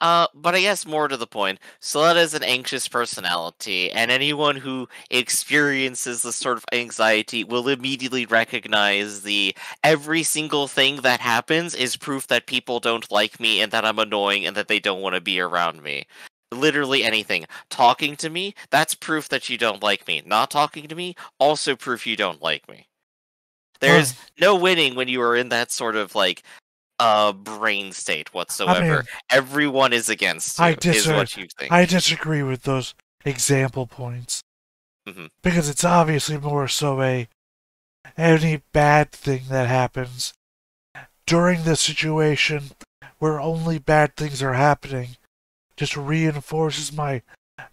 But I guess more to the point, Soletta is an anxious personality, and anyone who experiences this sort of anxiety will immediately recognize every single thing that happens is proof that people don't like me and that I'm annoying and that they don't want to be around me. Literally anything. Talking to me, that's proof that you don't like me. Not talking to me, also proof you don't like me. There's no winning when you are in that sort of brain state whatsoever. I mean, everyone is against you, is what you think. I disagree with those example points. Because it's obviously more so any bad thing that happens during the situation where only bad things are happening just reinforces my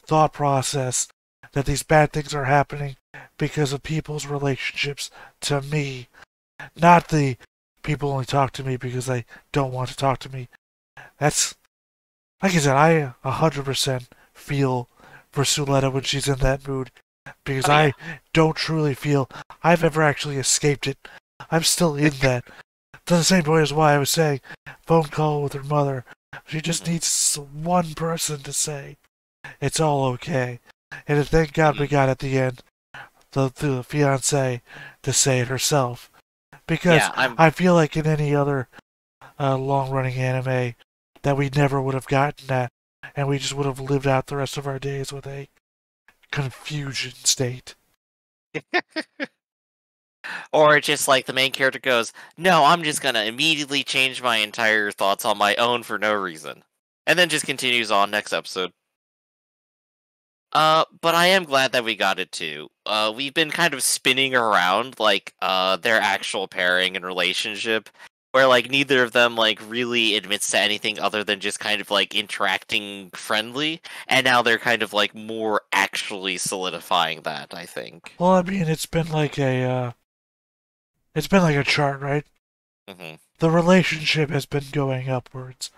thought process that these bad things are happening because of people's relationships to me, not the people only talk to me because they don't want to talk to me. That's, like I said, I 100% feel for Suletta when she's in that mood, because I don't truly feel I've ever actually escaped it. I'm still in that. To the same point as why I was saying, phone call with her mother. She just needs one person to say, it's all okay. And thank God we got at the end, the fiancé to say it herself. Because I feel like in any other long-running anime that we never would have gotten that, and we just would have lived out the rest of our days with a confusion state. Or just like the main character goes, no, I'm just gonna immediately change my entire thoughts on my own for no reason. And then just continues on next episode. But I am glad that we got it too. We've been kind of spinning around their actual pairing and relationship, where neither of them really admits to anything other than just kind of interacting friendly, and now they're kind of more actually solidifying that, I think. Well, I mean, it's been like a chart, right? The relationship has been going upwards.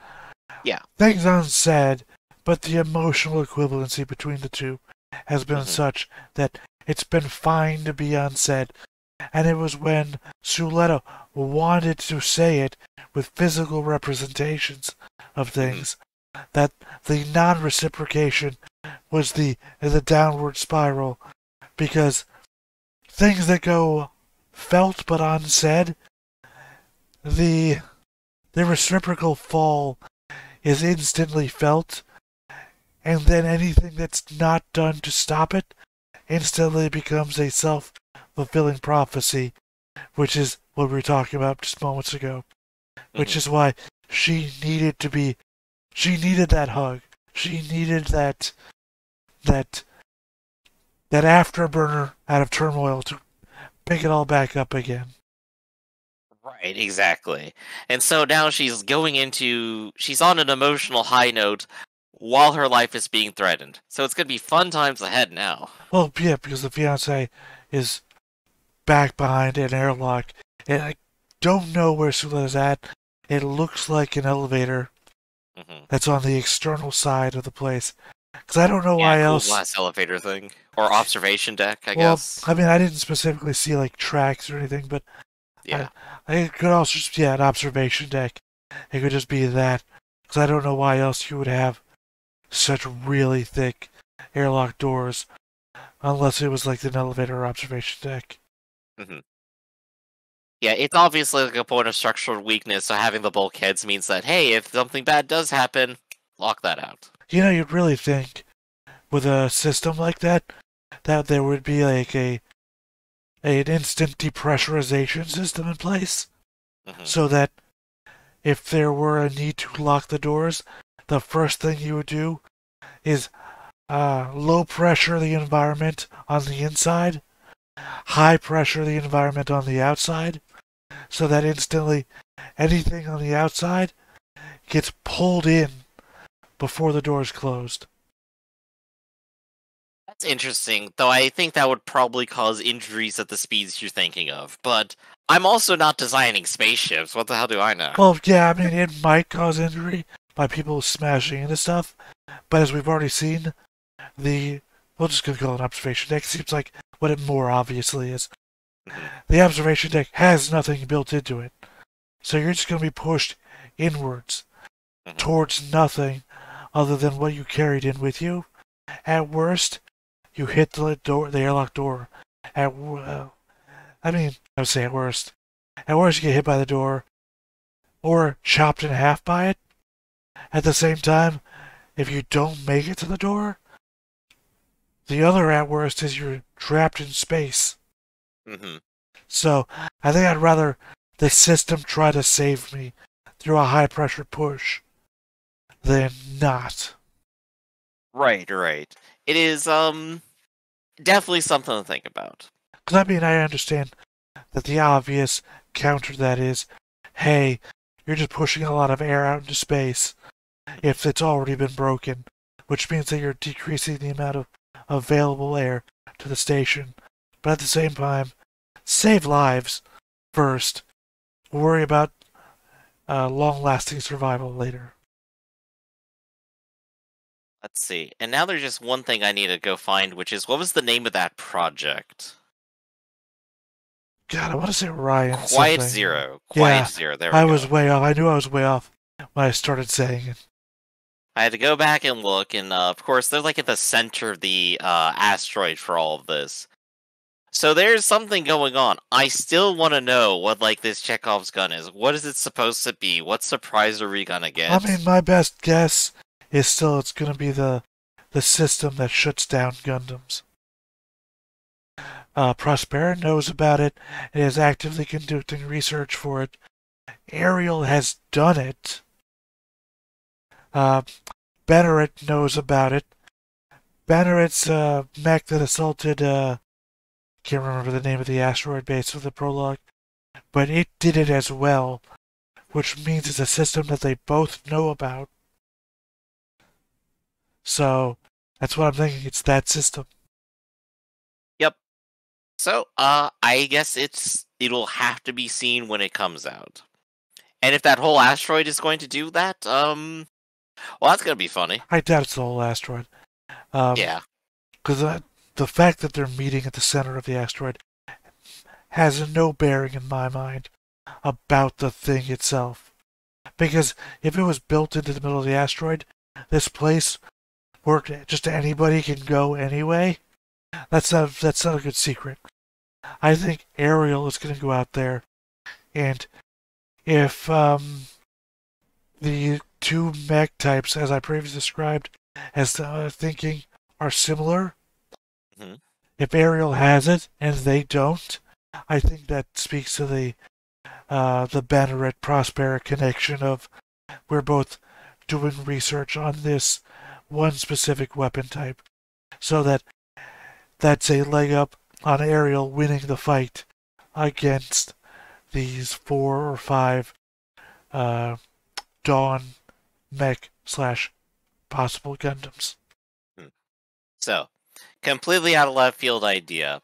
Yeah. Things unsaid, but the emotional equivalency between the two has been such that it's been fine to be unsaid. And it was when Suletta wanted to say it with physical representations of things that the non-reciprocation was the downward spiral, because things that go felt but unsaid, the reciprocal fall is instantly felt, and then anything that's not done to stop it instantly becomes a self-fulfilling prophecy, which is what we were talking about just moments ago. Which is why she needed that hug. She needed that afterburner out of turmoil to pick it all back up again. Right, exactly. And so now she's on an emotional high note while her life is being threatened. So it's going to be fun times ahead now. Well, yeah, because the fiancé is back behind an airlock, and I don't know where Suletta's at. It looks like an elevator that's on the external side of the place. Because I don't know why else. Glass elevator thing. Or observation deck, I guess. I mean, I didn't specifically see tracks or anything, but yeah, it could also just be an observation deck. It could just be that. Because I don't know why else you would have such really thick airlock doors, unless it was an elevator or observation deck. Yeah, it's obviously a point of structural weakness, so having the bulkheads means that, hey, if something bad does happen, lock that out. You'd really think, with a system like that there would be an instant depressurization system in place, so that if there were a need to lock the doors, the first thing you would do is low pressure the environment on the inside, high pressure the environment on the outside, so that instantly anything on the outside gets pulled in before the door is closed. That's interesting, though I think that would probably cause injuries at the speeds you're thinking of. But I'm also not designing spaceships. What the hell do I know? Well, yeah, I mean, it might cause injury by people smashing into stuff, but as we've already seen, we're just going to call it an observation deck. Seems like what it more obviously is. The observation deck has nothing built into it. So you're just going to be pushed inwards towards nothing other than what you carried in with you. At worst, you hit the airlock door. I would say at worst. At worst, you get hit by the door, or chopped in half by it. At the same time, if you don't make it to the door, the other at worst is you're trapped in space. Mm-hmm. So, I think I'd rather the system try to save me through a high-pressure push than not. Right. It is, definitely something to think about. Because, I understand that the obvious counter to that is, hey, you're just pushing a lot of air out into space if it's already been broken, which means that you're decreasing the amount of available air to the station. But at the same time, save lives first. Worry about long-lasting survival later. Let's see. And now there's just one thing I need to go find, which is, what was the name of that project? God, I want to say Ryan. Quiet something. Zero. Yeah, Zero. There we go. I was way off. I knew I was way off when I started saying it. I had to go back and look, and of course, they're like at the center of the asteroid for all of this. So there's something going on. I still want to know what this Chekhov's gun is. What is it supposed to be? What surprise are we gonna get? My best guess is still it's gonna be the system that shuts down Gundams. Prospera knows about it and is actively conducting research for it. Ariel has done it. Banneret knows about it. Banneret's mech that assaulted, can't remember the name of the asteroid base of the prologue, but it did it as well, which means it's a system that they both know about. So, that's what I'm thinking, it's that system. Yep. So, I guess it'll have to be seen when it comes out. And if that whole asteroid is going to do that, well, that's gonna be funny. I doubt it's the whole asteroid. Yeah. Because the fact that they're meeting at the center of the asteroid has no bearing in my mind about the thing itself. Because if it was built into the middle of the asteroid, this place where just anybody can go anyway, that's not a good secret. I think Ariel is going to go out there, and if the two mech types, as I previously described, as thinking are similar, mm-hmm. If Ariel has it and they don't, I think that speaks to the Banneret Prospera connection of we're both doing research on this one specific weapon type, so that's a leg up on Ariel winning the fight against these 4 or 5 Dawn mech / possible Gundams. So, completely out of left field idea.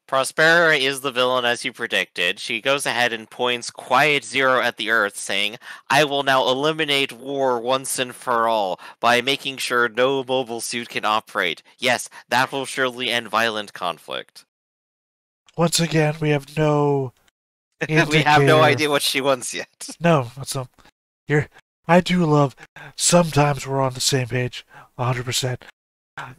Prospera is the villain as you predicted. She goes ahead and points Quiet Zero at the Earth, saying, I will now eliminate war once and for all by making sure no mobile suit can operate. Yes, that will surely end violent conflict. Once again, we have no indicator. We have no idea what she wants yet. No, that's not. I do love, sometimes we're on the same page, 100%.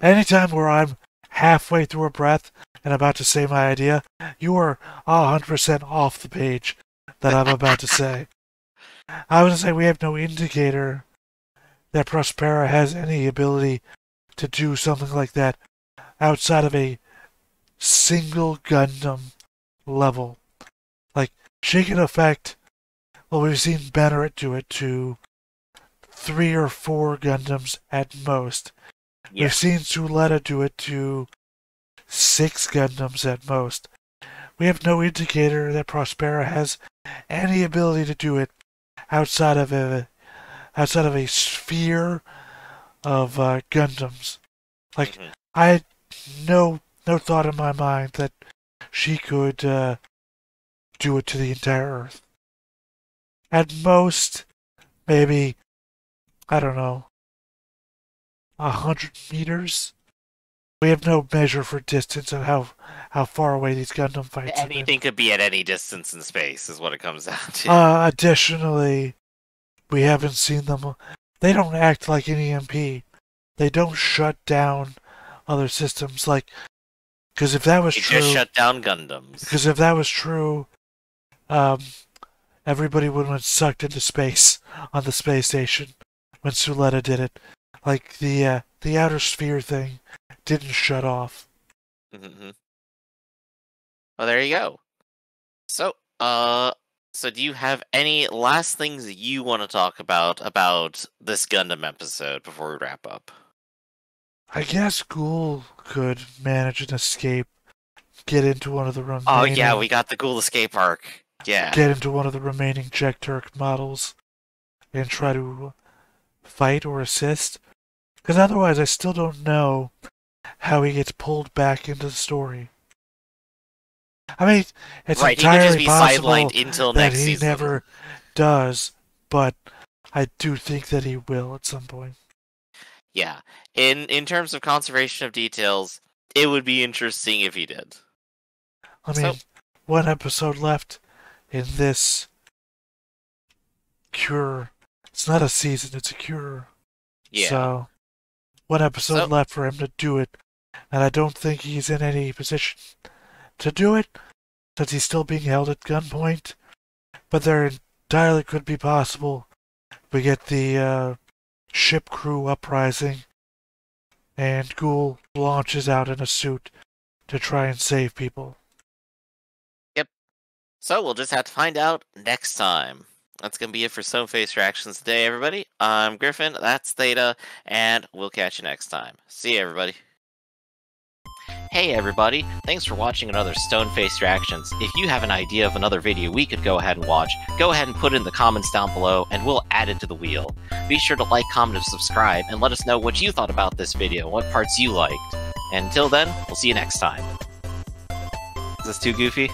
Anytime where I'm halfway through a breath and about to say my idea, you are 100% off the page that I'm about to say. I was going to say we have no indicator that Prospera has any ability to do something like that outside of a single Gundam level. Like, she can affect, well, we've seen Banneret do it to 3 or 4 Gundams at most. Yeah. We've seen Suletta do it to 6 Gundams at most. We have no indicator that Prospera has any ability to do it outside of a sphere of Gundams. Like, I had no thought in my mind that she could do it to the entire Earth. At most, maybe, I don't know, 100 meters? We have no measure for distance and how far away these Gundam fights are. Anything could be at any distance in space, is what it comes down to. Additionally, we haven't seen them they don't act like an EMP. They don't shut down other systems, like, because if that was true, just shut down Gundams. Because if that was true, everybody would have been sucked into space on the space station when Suletta did it. Like the outer sphere thing didn't shut off. Mm-hmm. Well, there you go. So, so do you have any last things that you want to talk about this Gundam episode before we wrap up? I guess Ghoul could manage an escape, get into one of the remaining... Oh yeah, we got the Ghoul escape arc. Yeah. Get into one of the remaining Jek-Turk models and try to fight or assist. Because otherwise I still don't know how he gets pulled back into the story. I mean, it's right, entirely he possible until that next he season. never does, but I do think that he will at some point. Yeah. In terms of conservation of details, it would be interesting if he did. I mean, one episode left in this cure. It's not a season, it's a cure. Yeah. So, one episode left for him to do it, and I don't think he's in any position to do it, since he's still being held at gunpoint. But there entirely could be possible we get the ship crew uprising, and Ghoul launches out in a suit to try and save people. Yep. So we'll just have to find out next time. That's going to be it for Stoneface Reactions today, everybody. I'm Griffin, that's Theta, and we'll catch you next time. See you, everybody. Hey everybody, thanks for watching another Stoneface Reactions. If you have an idea of another video we could go ahead and watch, go ahead and put it in the comments down below, and we'll add it to the wheel. Be sure to like, comment, and subscribe, and let us know what you thought about this video, and what parts you liked. And until then, we'll see you next time. Is this too goofy?